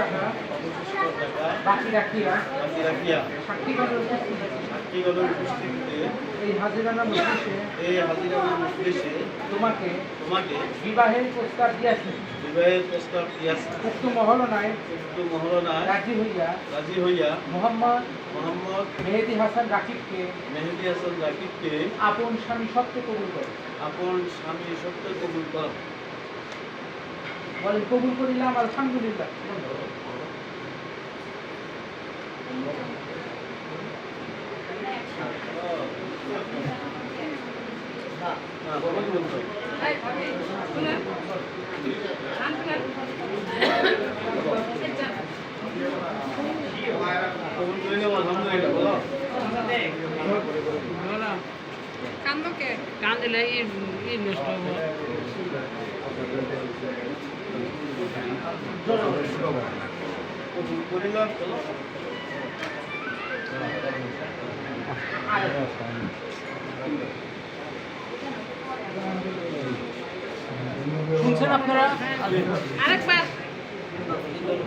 টাকা বাকি রাখিয়া সাক্ষীগণের উপস্থিতিতে এই হাজিরানার উদ্দেশ্যে তোমাকে বিবাহের প্রস্তাব দিয়াছি। উক্ত মহলনায় রাজি হইয়া মোহাম্মদ মেহেদী হাসান রাকিবকে আপন স্বামী সত্ত্বে কবুল করো। বলেন কবুল করিলাম, আলহামদুলিল্লাহ। কান্দলে নষ্ট হবো। শুনছেন আপনারা? আরেকবার